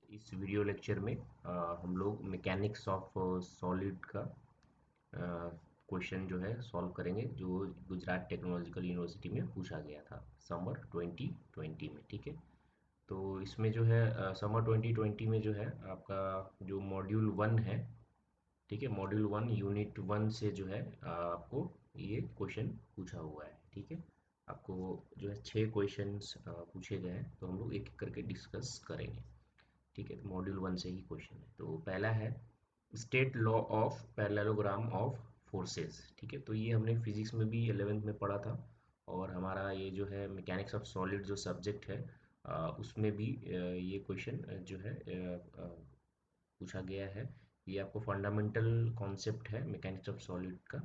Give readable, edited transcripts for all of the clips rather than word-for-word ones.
इस video lecture में हम लोग मैकेनिक्स ऑफ सॉलिड का क्वेश्चन जो है सॉल्व करेंगे, जो गुजरात टेक्नोलॉजिकल यूनिवर्सिटी में पूछा गया था समर 2020 में। ठीक है, तो इसमें जो है समर 2020 में जो है आपका जो मॉड्यूल 1 है, ठीक है, मॉड्यूल 1 यूनिट 1 से जो है आपको ये क्वेश्चन पूछा हुआ है। ठीक है, आपको जो है 6 क्वेश्चंस पूछे गए हैं, तो हम लोग एक एक करके डिस्कस करेंगे। ठीक है, तो मॉड्यूल 1 से ही क्वेश्चन है। तो पहला है state law of parallelogram of forces. ठीक है, तो ये हमने फिजिक्स में भी 11th में पढ़ा था, और हमारा ये जो है मैकेनिक्स ऑफ सॉलिड जो सब्जेक्ट है उसमें भी ये क्वेश्चन जो है पूछा गया है। ये आपको फंडामेंटल कॉन्सेप्ट है मैकेनिक्स ऑफ सॉलिड का।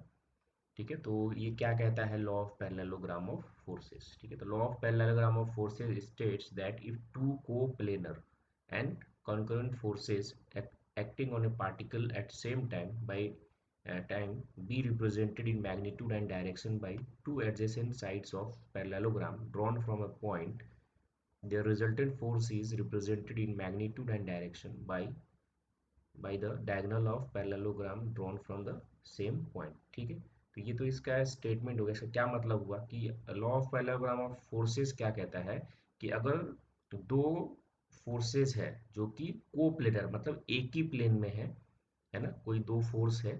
ठीक है, तो ये क्या कहता है, law of parallelogram of forces. ठीक है, तो law of parallelogram of forces states that if two co-planar and concurrent forces acting on a particle at same time be represented in magnitude and direction by two adjacent sides of parallelogram drawn from a point, their resultant force is represented in magnitude and direction by the diagonal of parallelogram drawn from the same point। ठीक है, तो ये तो इसका statement हो गया। इसका क्या मतलब हुआ कि law of parallelogram of forces क्या कहता है कि अगर दो फोर्सेस है जो कि को प्लेनर मतलब एक ही प्लेन में है ना, कोई दो फोर्स है।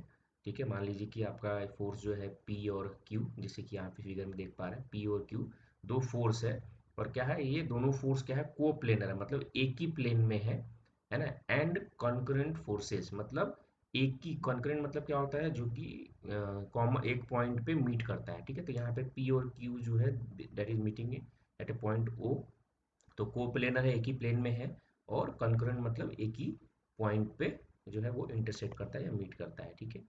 ठीक है, मान लीजिए कि आपका फोर्स जो है पी और क्यू, जैसे कि यहाँ पे फिगर में देख पा रहे हैं, पी और क्यू दो फोर्स है, और क्या है, ये दोनों फोर्स क्या है, को प्लेनर है, मतलब एक ही प्लेन में है ना। एंड कॉन्करेंट फोर्सेस मतलब एक ही, कॉन्करेंट मतलब क्या होता है, जो कि कॉमन एक पॉइंट पे मीट करता है। ठीक है, तो यहाँ पे पी और क्यू जो है that is meeting at a point O, तो कोप्लेनर है, एक ही प्लेन में है, और कॉन्करेंट मतलब एक ही पॉइंट पे जो है वो इंटरसेक्ट करता है या मीट करता है। ठीक है,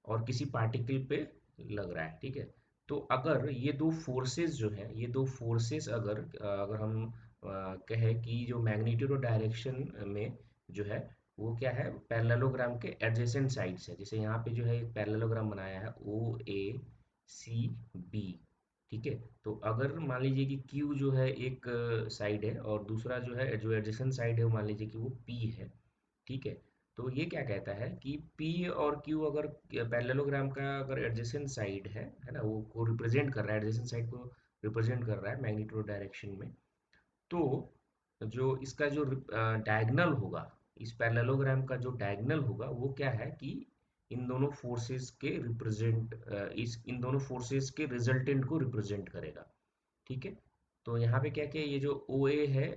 और किसी पार्टिकल पे लग रहा है। ठीक है, तो अगर ये दो फोर्सेस जो है, ये दो फोर्सेस अगर हम कहें कि जो मैग्नीट्यूड और डायरेक्शन में जो है वो क्या है, पैरेललोग्राम के एडजेसेंट साइड्स है। जैसे यहाँ पे जो है एक पैरेललोग्राम बनाया है ओ ए सी बी। ठीक है, तो अगर मान लीजिए कि Q जो है एक साइड है, और दूसरा जो है जो एडजेसेंट साइड है वो मान लीजिए कि वो P है। ठीक है, तो ये क्या कहता है कि P और Q अगर पैरेललोग्राम का अगर एडजेसेंट साइड है ना, वो को रिप्रेजेंट कर रहा है, एडजेसेंट साइड को रिप्रेजेंट कर रहा है मैग्नीट्यूड डायरेक्शन में, तो जो इसका जो डायगोनल होगा, इस पैरेललोग्राम का जो डायगोनल होगा वो क्या है कि इन दोनों फोर्सेस के रिप्रेजेंट इस इन दोनों फोर्सेस के रिजल्टेंट को रिप्रेजेंट करेगा। ठीक है, तो यहाँ पे क्या क्या, ये जो ओ ए है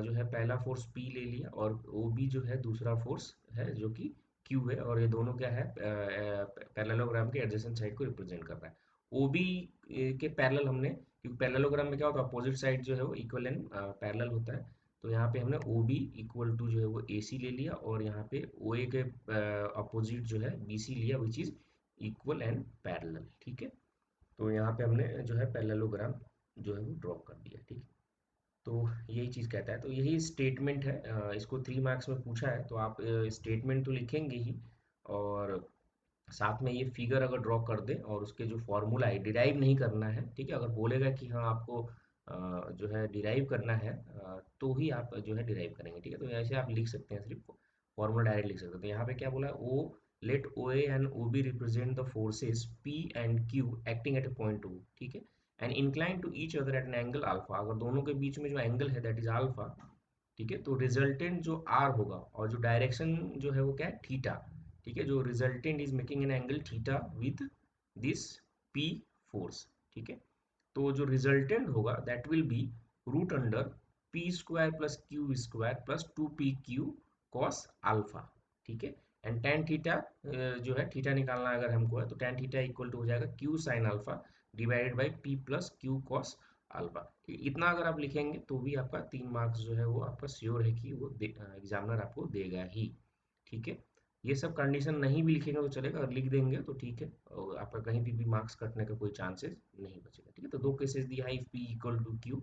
जो है पहला फोर्स पी ले लिया, और ओ बी जो है दूसरा फोर्स है जो कि क्यू है, और ये दोनों क्या है, पैरेललोग्राम के एडजेसेंट साइड को रिप्रेजेंट कर रहा है। ओ बी के पैरेलल हमने, क्योंकि पैरेललोग्राम में क्या होता है, अपोजिट साइड जो है वो इक्वल एंड पैरेलल होता है, तो यहाँ पे हमने ओ बी इक्वल टू जो है वो ए सी ले लिया, और यहाँ पे ओ ए के अपोजिट जो है बी सी लिया, which is equal and parallel. ठीक है, तो यहाँ पे हमने जो है पैरेललोग्राम जो है वो ड्रॉ कर दिया। ठीक है, तो यही चीज़ कहता है, तो यही स्टेटमेंट है। इसको 3 मार्क्स में पूछा है, तो आप स्टेटमेंट तो लिखेंगे ही, और साथ में ये फिगर अगर ड्रॉ कर दें, और उसके जो फॉर्मूला है, डिराइव नहीं करना है। ठीक है, अगर बोलेगा कि हाँ आपको जो है डिराइव करना है तो ही आप जो है डिराइव करेंगे। ठीक है, तो ऐसे आप लिख सकते हैं, सिर्फ फॉर्मूला डायरेक्ट लिख सकते हैं। तो यहाँ पे क्या बोला है, oh let O A and O B represent the forces P and Q acting at a point O. ठीक है, and incline to each other at an angle alpha, अगर दोनों के बीच में जो एंगल है दैट इज अल्फा। ठीक है, तो रिजल्टेंट जो आर होगा, और जो डायरेक्शन जो है वो क्या है, थीटा। ठीक है, जो resultant is making an angle theta with this P force. ठीक है, तो जो रिजल्टेंट होगा that will be root under P square plus Q square plus 2pq cos alpha. ठीक है, एंड टेन थीटा जो है, थीटा निकालना अगर हमको है, तो टेन थीटा इक्वल टू हो जाएगा Q sine alpha divided by P plus Q cos alpha. इतना अगर आप लिखेंगे तो भी आपका 3 मार्क्स जो है वो आपका श्योर है कि वो एग्जामिनर आपको देगा ही। ठीक है, ये सब कंडीशन नहीं भी लिखेंगे तो चलेगा, अगर लिख देंगे तो ठीक है, और आपका कहीं भी मार्क्स कटने का कोई चांसेस नहीं बचेगा। ठीक है, तो दो केसेस दिया है, if P equal to Q,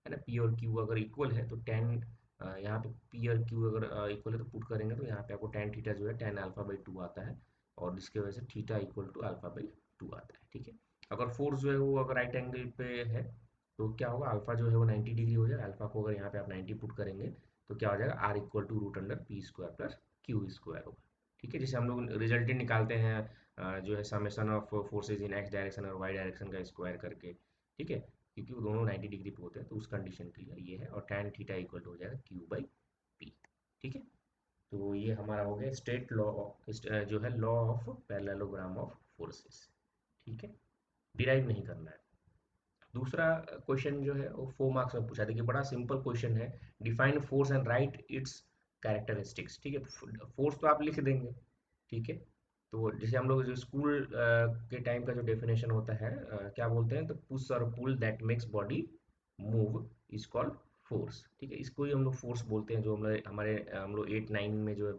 है ना, पी और क्यू अगर इक्वल है तो टेन, यहाँ पे पी और क्यू अगर इक्वल है तो पुट करेंगे तो यहाँ पे आपको टेन थीटा जो है टेन अल्फा बाई टू आता है, और इसके वजह से theta equal to alpha by two आता है। ठीक है, अगर फोर्स जो है वो अगर राइट एंगल पे है तो क्या होगा, अल्फा जो है वो 90 डिग्री हो जाएगा, अल्फा को अगर यहाँ पे आप 90 पुट करेंगे तो क्या हो जाएगा, R equal to root under P square plus Q square होगा। ठीक है, जैसे हम लोग रिजल्टेंट निकालते हैं जो है summation of forces in x direction और वाई डायरेक्शन का स्क्वायर करके। ठीक है, क्योंकि वो दोनों 90 डिग्री पे होते हैं, तो उस कंडीशन के लिए ये है, और tan थीटा इक्वल टू हो जाएगा क्यू बाई पी। ठीक है, तो ये हमारा हो गया स्टेट लॉ, जो है law of parallelogram of forces. ठीक है, डिराइव नहीं करना है। दूसरा क्वेश्चन जो है वो 4 मार्क्स में पूछा, देखिए बड़ा सिंपल क्वेश्चन है, define force and right it's characteristics. ठीक है, फोर्स तो आप लिख देंगे। ठीक है, तो जैसे हम लोग जो स्कूल के टाइम का जो डेफिनेशन होता है, क्या बोलते हैं, तो पुश और pull that makes body move is called force. ठीक है, इसको ही हम लोग फोर्स बोलते हैं, जो हम लोग 8-9 में जो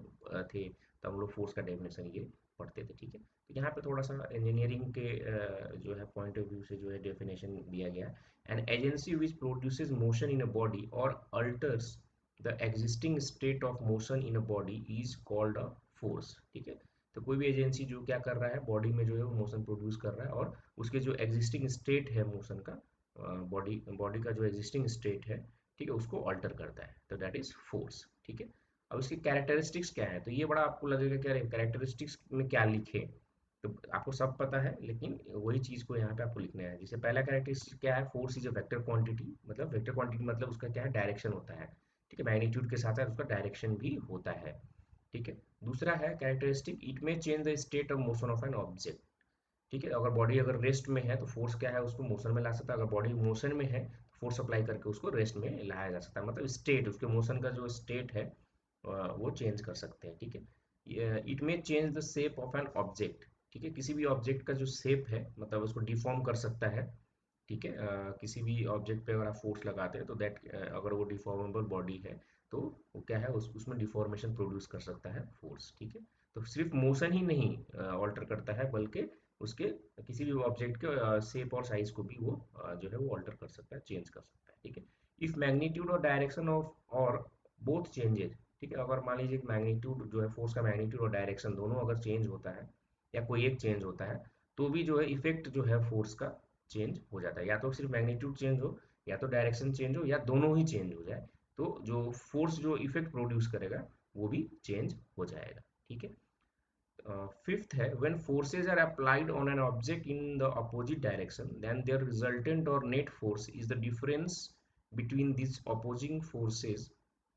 थे, तो हम लोग फोर्स का डेफिनेशन ये पढ़ते थे। ठीक है, तो यहाँ पे थोड़ा सा इंजीनियरिंग के जो है पॉइंट ऑफ व्यू से जो है डेफिनेशन दिया गया, an agency which produces motion in a body और alters the existing state of motion in a body is called a force. ठीक है, तो कोई भी एजेंसी जो क्या कर रहा है, बॉडी में जो है वो मोशन प्रोड्यूस कर रहा है, और उसके जो एग्जिस्टिंग स्टेट है मोशन का, बॉडी बॉडी का जो एग्जिस्टिंग स्टेट है, ठीक है, उसको अल्टर करता है, तो दैट इज फोर्स। ठीक है, अब इसकी कैरेक्टरिस्टिक्स क्या है, तो ये बड़ा आपको लगेगा क्या कैरेक्टरिस्टिक्स में क्या लिखे, तो आपको सब पता है, लेकिन वही चीज़ को यहाँ पे आपको लिखना है। जैसे पहला कैरेक्टरिस्टिक क्या है, force is a vector quantity, मतलब वेक्टर क्वांटिटी मतलब उसका क्या है, डायरेक्शन होता है। ठीक है, मैग्नीट्यूड के साथ साथ उसका डायरेक्शन भी होता है। ठीक है, दूसरा है कैरेक्टरिस्टिक, इट में change the state of motion of an object. ठीक है, अगर बॉडी अगर रेस्ट में है तो फोर्स क्या है, उसको मोशन में ला सकता है, अगर बॉडी मोशन में है तो फोर्स अप्लाई करके उसको रेस्ट में लाया जा सकता है, मतलब स्टेट, उसके मोशन का जो स्टेट है वो चेंज कर सकते हैं। ठीक है, इट में change the shape of an object. ठीक है, किसी भी ऑब्जेक्ट का जो शेप है, मतलब उसको डिफॉर्म कर सकता है। ठीक है, किसी भी ऑब्जेक्ट पे अगर आप फोर्स लगाते हैं तो दैट अगर वो डिफॉर्मेबल बॉडी है, तो वो क्या है, उसमें डिफॉर्मेशन प्रोड्यूस कर सकता है फोर्स। ठीक है, तो सिर्फ मोशन ही नहीं ऑल्टर करता है, बल्कि उसके किसी भी ऑब्जेक्ट के शेप और साइज को भी वो जो है वो ऑल्टर कर सकता है, चेंज कर सकता है। ठीक है, इफ मैग्नीट्यूड और डायरेक्शन ऑफ और बोथ चेंजेस। ठीक है, अगर मान लीजिए मैग्नीट्यूड जो है, फोर्स का मैग्नीट्यूड और डायरेक्शन दोनों अगर चेंज होता है, या कोई एक चेंज होता है, तो भी जो है इफेक्ट जो है फोर्स का चेंज हो जाता है, या तो सिर्फ मैग्नीट्यूड चेंज हो, या तो डायरेक्शन चेंज हो, या दोनों ही चेंज हो जाए, तो जो फोर्स जो इफेक्ट प्रोड्यूस करेगा वो भी चेंज हो जाएगा। ठीक है, fifth है, when forces are applied on an object in the opposite direction, then their resultant or net force is the difference between these opposing forces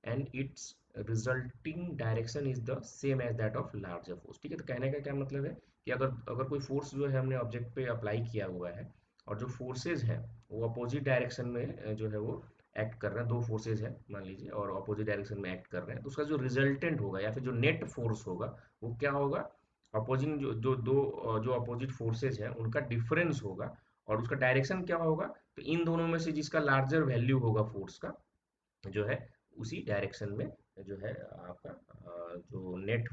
and its resulting direction is the same as that of larger force। ठीक है, तो कहने का क्या मतलब है कि अगर अगर कोई फोर्स जो है हमने ऑब्जेक्ट पे अप्लाई किया हुआ है, और जो फोर्सेज है वो अपोजिट डायरेक्शन में जो है वो एक्ट कर रहे हैं, दो फोर्सेज है मान लीजिए, और अपोजिट डायरेक्शन में एक्ट कर रहे हैं, तो उसका जो रिजल्टेंट होगा या फिर जो नेट फोर्स होगा, वो क्या होगा, अपोजिंग जो अपोजिट फोर्सेज है उनका डिफरेंस होगा, और उसका डायरेक्शन क्या होगा, तो इन दोनों में से जिसका लार्जर वैल्यू होगा फोर्स का, जो है उसी डायरेक्शन में जो है आपका जो नेट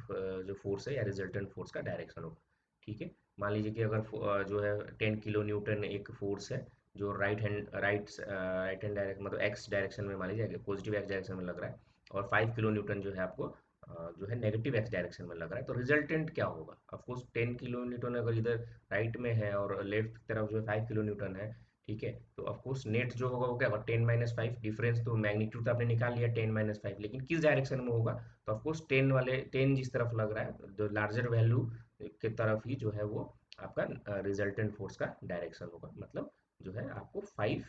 जो फोर्स है या रिजल्टेंट फोर्स का डायरेक्शन होगा। ठीक है, मान लीजिए कि अगर जो है 10 किलो न्यूटन एक फोर्स है, जो राइट हैंड डायरेक्शन, मतलब एक्स डायरेक्शन में मान लीजिए पॉजिटिव एक्स डायरेक्शन में लग रहा है, और 5 किलो न्यूटन जो है आपको जो है नेगेटिव एक्स डायरेक्शन में लग रहा है, तो रिजल्टेंट क्या होगा, ऑफकोर्स 10 किलो न्यूटन अगर इधर राइट में है और लेफ्ट की तरफ जो है 5 किलो न्यूटन है। ठीक है, तो ऑफकोर्स नेट जो होगा वो क्या होगा, 10-5 डिफरेंस, तो मैग्नीट्यूड तो आपने निकाल लिया 10-5, लेकिन किस डायरेक्शन में होगा, तो ऑफकोर्स 10 जिस तरफ लग रहा है, जो लार्जर वैल्यू की तरफ ही जो है वो आपका रिजल्टेंट फोर्स का डायरेक्शन होगा, मतलब जो है आपको 5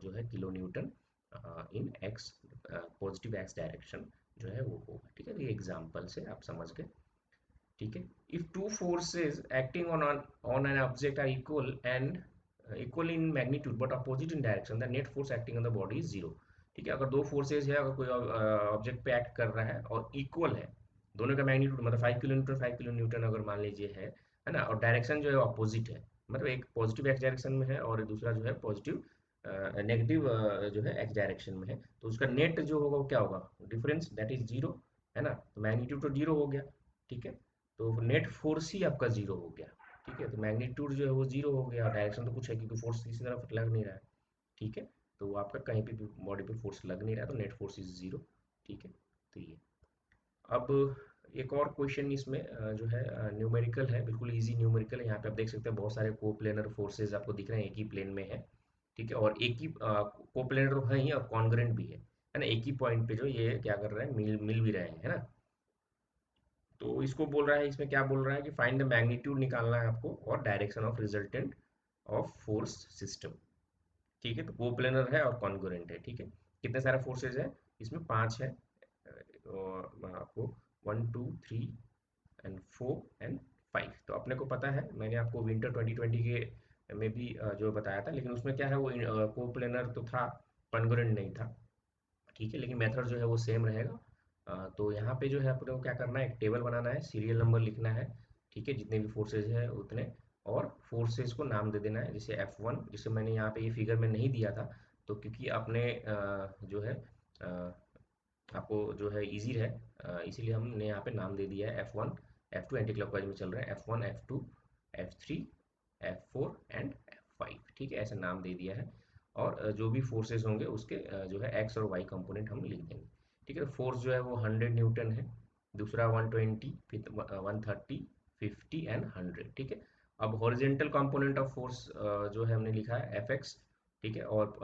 जो है किलो न्यूटन इन एक्स पॉजिटिव एक्स डायरेक्शन जो है वो होगा। ठीक है, ये एग्जाम्पल से आप समझ गए। ठीक है, if two forces acting on an object are equal in magnitude but opposite in direction, the net force acting on the body is zero. ठीक है, अगर दो फोर्सेज है, अगर कोई ऑब्जेक्ट पे एक्ट कर रहा है और इक्वल है, दोनों का मैग्नीट्यूड मतलब 5 किलो न्यूटन 5 किलो न्यूटन अगर मान लीजिए है ना, और डायरेक्शन जो है अपोजिट है, मतलब एक पॉजिटिव एक्स डायरेक्शन में है और दूसरा जो है पॉजिटिव नेगेटिव जो है एक्स डायरेक्शन में है, तो उसका नेट जो होगा वो क्या होगा, डिफरेंस दैट इज जीरो, है ना, तो मैग्नीट्यूड तो जीरो हो गया। ठीक है, तो नेट फोर्स ही आपका जीरो हो गया। ठीक है, तो मैग्नीट्यूड जो है वो जीरो हो गया, डायरेक्शन तो कुछ है क्योंकि फोर्स किसी तरफ लग नहीं रहा है। ठीक है, तो वो आपका कहीं भी बॉडी पे फोर्स लग नहीं रहा है, तो नेट फोर्स इज जीरो। ठीक है, तो ये अब एक और क्वेश्चन इसमें जो है न्यूमेरिकल है, बिल्कुल इजी न्यूमेरिकल है। यहाँ पे आप देख सकते हैं बहुत सारे कोप्लेनर फोर्सेज आपको दिख रहे हैं, एक ही प्लेन में है। ठीक है, और एक ही कोप्लेनर तो है ही और कॉन्ग्रेंट भी है है ना, एक ही पॉइंट पे जो ये क्या कर रहे हैं, मिल मिल भी रहे हैं, है ना। तो इसको बोल रहा है, इसमें क्या बोल रहा है कि फाइंड द मैग्नीट्यूड निकालना है आपको और direction of resultant of force system. ठीक है, तो कोप्लेनर है और कॉन्ग्रुएंट है। ठीक है, कितने सारे फोर्सेज है, इसमें 5 है, और मैं आपको 1 2 3 एंड 4 एंड 5, तो अपने को पता है, मैंने आपको विंटर 2020 के में भी जो बताया था, लेकिन उसमें क्या है, वो कोप्लेनर तो था, कॉन्ग्रुएंट नहीं था। ठीक है, लेकिन मेथड जो है वो सेम रहेगा। तो यहाँ पे जो है अपने को क्या करना है, एक टेबल बनाना है, सीरियल नंबर लिखना है। ठीक है, जितने भी फोर्सेज है उतने, और फोर्सेज को नाम दे देना है, जैसे F1, जिसे मैंने यहाँ पे ये फिगर में नहीं दिया था, तो क्योंकि आपने जो है आपको जो है इजी रहे, इसीलिए हमने यहाँ पे नाम दे दिया है F1 F2, एंटी क्लॉकवाइज में चल रहे हैं, F1 F2 F3 F4 and F5। ठीक है, ऐसा नाम दे दिया है। और जो भी फोर्सेस होंगे उसके जो है एक्स और वाई कंपोनेंट हम लिख देंगे। ठीक है, तो फोर्स जो है वो 100 न्यूटन है, दूसरा 120, फिर 130, 50 एंड 100। ठीक है, अब हॉरिजेंटल कंपोनेंट ऑफ फोर्स जो है हमने लिखा है Fx। ठीक है, और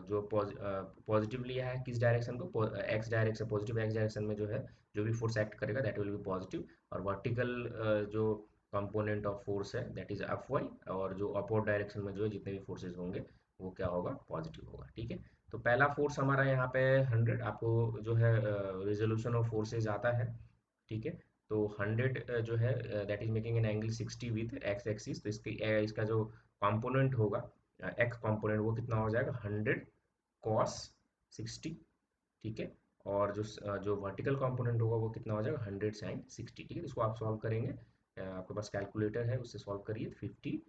जो पॉजिटिव लिया है किस डायरेक्शन को, x direction, positive x direction में जो है जो भी फोर्स एक्ट करेगा दैट विल बी पॉजिटिव, और वर्टिकल जो कंपोनेंट ऑफ फोर्स है दैट इज अप वाई, और जो अपवर्ड डायरेक्शन में जो है जितने भी फोर्सेज होंगे वो क्या होगा, पॉजिटिव होगा। ठीक है, तो पहला फोर्स हमारा यहाँ पे 100, आपको जो है रिजोल्यूशन ऑफ फोर्सेज आता है। ठीक है, तो 100 जो है that is making an angle 60 with x axis, तो इसकी इसका जो कंपोनेंट होगा, एक्स कंपोनेंट, वो कितना हो जाएगा, 100 कॉस 60। ठीक है, और जो वर्टिकल कंपोनेंट होगा वो कितना हो जाएगा, 100 साइन 60। ठीक है, तो इसको आप सॉल्व करेंगे, आपके पास कैलकुलेटर है उससे सॉल्व करिए, 50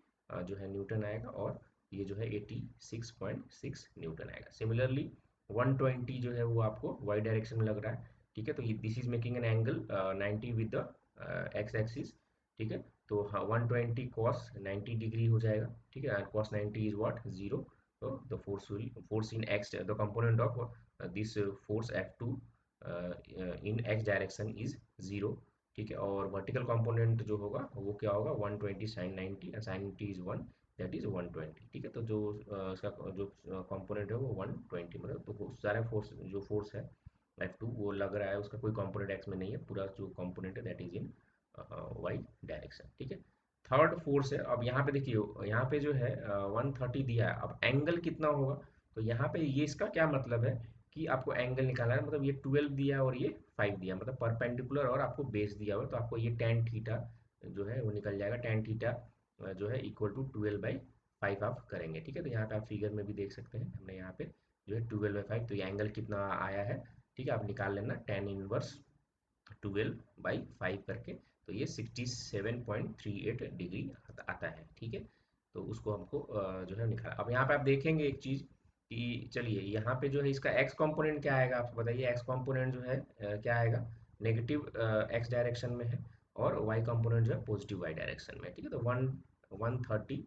जो है न्यूटन आएगा, और ये जो है 86.6 न्यूटन आएगा। सिमिलरली 120 जो है वो आपको वाई डायरेक्शन में लग रहा है। ठीक है, तो this is making an angle 90 with the x axis. ठीक है, तो 120 कॉस 90 डिग्री हो जाएगा। ठीक है, and cos 90 is what, 0। so the force in x, the component of this force F2 in x direction is 0। ठीक है, और वर्टिकल कंपोनेंट जो होगा वो क्या होगा, 120 sin 90, and sin 90 is 1, that is 120। ठीक है, तो जो इसका जो कंपोनेंट है वो 120, मतलब तो सारे फोर्स, जो फोर्स है F2 वो लग रहा है, उसका कोई कंपोनेंट x में नहीं है, पूरा जो कंपोनेंट है that is in y direction. ठीक है, थर्ड फोर्स है, अब यहाँ पे देखिए, यहाँ पे जो है 130 दिया है, अब एंगल कितना होगा, तो यहाँ पे ये इसका क्या मतलब है कि आपको एंगल निकालना है, मतलब ये 12 दिया है और ये 5 दिया, मतलब परपेंडिकुलर, और आपको बेस दिया हुआ, तो आपको ये tan थीटा जो है वो निकल जाएगा, tan थीटा जो है इक्वल टू 12/5 आप करेंगे। ठीक है, तो यहाँ पे आप फिगर में भी देख सकते हैं, हमने यहाँ पे जो है 12/5, तो ये एंगल कितना आया है, ठीक है, आप निकाल लेना, tan इनवर्स 12/5 करके, तो ये 67.38 डिग्री आता है। ठीक है, तो उसको हमको जो है निकाल, अब यहाँ पे आप देखेंगे एक चीज़ कि चलिए यहाँ पे जो है इसका एक्स कंपोनेंट क्या आएगा, आप बताइए, एक्स कंपोनेंट जो है क्या आएगा, नेगेटिव एक्स डायरेक्शन में है, और वाई कंपोनेंट जो है पॉजिटिव वाई डायरेक्शन में। ठीक है, तो 130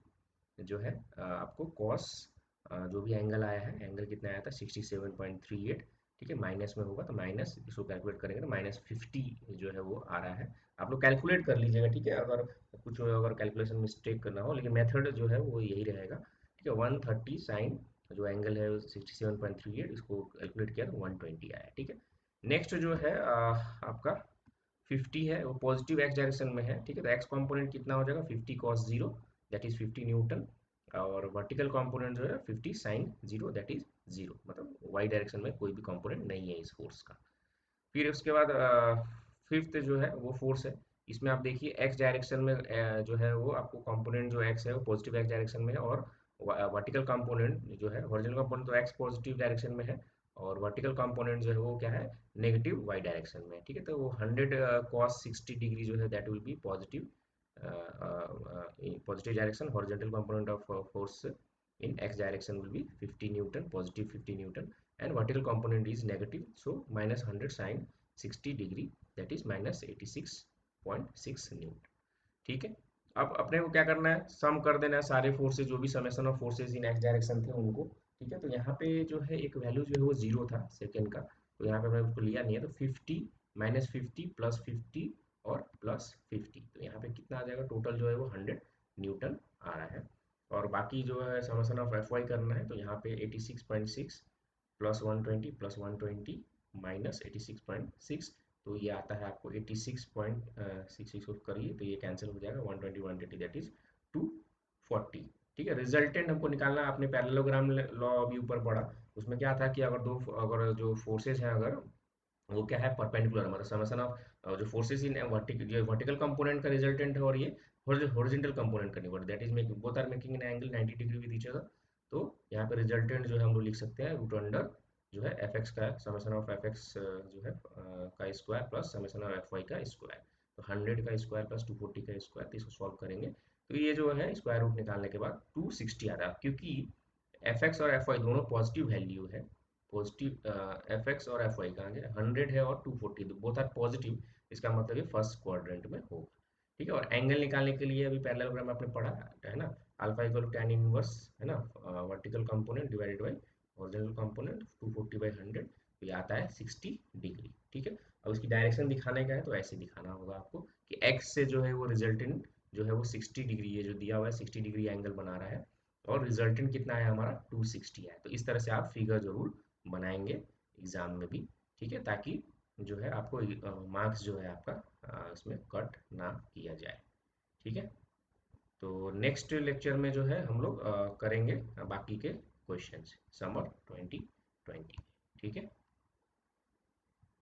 जो है आपको कॉस जो भी एंगल आया है, एंगल कितना आया था, 67.38। ठीक है, माइनस में होगा तो माइनस, इसको कैलकुलेट करेंगे तो -50 जो है वो आ रहा है। आप लोग कैलकुलेट कर लीजिएगा। ठीक है, अगर कुछ अगर कैलकुलेशन मिस्टेक करना हो, लेकिन मेथड जो है वो यही रहेगा। ठीक है, 130 साइन जो एंगल है 67.38, इसको कैलकुलेट किया तो 120 आया। ठीक है, नेक्स्ट जो है आपका 50 है, वो पॉजिटिव एक्स डायरेक्शन में है। ठीक है, तो एक्स कंपोनेंट कितना हो जाएगा, 50 cos 0, दैट इज 50 न्यूटन, और वर्टिकल कंपोनेंट जो है 50 sin 0, दैट इज 0, मतलब वाई डायरेक्शन में कोई भी कंपोनेंट नहीं है इस फोर्स का। फिर उसके बाद फिफ्थ जो है वो फोर्स है, इसमें आप देखिए एक्स डायरेक्शन में जो है वो आपको कंपोनेंट जो एक्स है वो पॉजिटिव एक्स डायरेक्शन में है, और वर्टिकल कंपोनेंट जो है, हॉरिजॉन्टल कंपोनेंट तो एक्स पॉजिटिव डायरेक्शन में है, और वर्टिकल कंपोनेंट जो है वो क्या है, नेगेटिव वाई डायरेक्शन में। ठीक है, तो वो 100 cos 60 डिग्री जो है that will B positive, positive direction, horizontal component of force in x direction will be 50 newton, positive 50 newton, and vertical component is negative, so -100 sin 60 degree, that is -86.6 newton। ठीक है, अब अपने को क्या करना है, सम कर देना है सारे फोर्सेज, जो भी summation of forces in x direction थे उनको। ठीक है, तो यहाँ पे जो है एक वैल्यू जो है वो 0 था सेकेंड का, तो यहाँ पे मैंने उसको लिया नहीं है, तो 50 -50 +50 और +50, तो यहाँ पे कितना आ जाएगा, टोटल जो है वो 100 न्यूटन आ रहा है। और बाकी जो है समेशन ऑफ एफ वाई करना है, तो यहाँ पे 86.6 +120 माइनस 86.6, तो ये आता है आपको 86.66 को करिए तो ये कैंसिल हो जाएगा, 120 120 दैट इज 240। ठीक है, रिजल्टेंट हमको निकालना है। आपने पैरेललोग्राम लॉ अभी ऊपर पढ़ा, उसमें क्या था कि अगर जो फोर्सेज हैं, अगर वो क्या है परपेंडिकुलर, मतलब समेशन ऑफ जो फोर्सेस इन वर्टिकल, जो वर्टिकल कंपोनेंट का रिजल्टेंट है और ये हॉरिजॉन्टल कंपोनेंट का नहीं, that is making both are making an angle 90 degree with each other. तो यहाँ पे रिजल्टेंट जो है हम लोग लिख सकते हैं रूट अंडर जो है एफ एक्स का समेशन ऑफ एफ एक्स जो है का square plus summation of F Y का स्क्वायर, तो 100 का स्क्वायर प्लस 240 का स्क्वायर, तो इसको सॉल्व करेंगे तो ये जो है स्क्वायर रूट निकालने के बाद 260 आ रहा है, क्योंकि एफ एक्स और एफ वाई दोनों पॉजिटिव वैल्यू है। पॉजिटिव एफ एक्स और एफ वाई का 100 है और 240 बोथ आर पॉजिटिव, इसका मतलब ये फर्स्ट क्वाड्रेंट में होगा। ठीक है, और एंगल निकालने के लिए अभी पैरेललोग्राम आपने पढ़ा है ना, अल्फा इक्वल टैन इनवर्स है ना, vertical component divided by horizontal component 240/100, तो ये आता है 60 डिग्री। ठीक है, अब इसकी डायरेक्शन दिखाने का है तो ऐसे दिखाना होगा आपको कि एक्स से जो है वो रिजल्टेंट जो है वो 60 डिग्री, ये जो दिया हुआ है 60 डिग्री एंगल बना रहा है, और रिजल्टेंट कितना है हमारा 260 है। तो इस तरह से आप फिगर जरूर बनाएंगे एग्जाम में भी। ठीक है, ताकि जो है आपको मार्क्स जो है आपका इसमें कट ना किया जाए। ठीक है, तो नेक्स्ट लेक्चर में जो है हम लोग करेंगे बाकी के क्वेश्चंस समर 2020। ठीक है।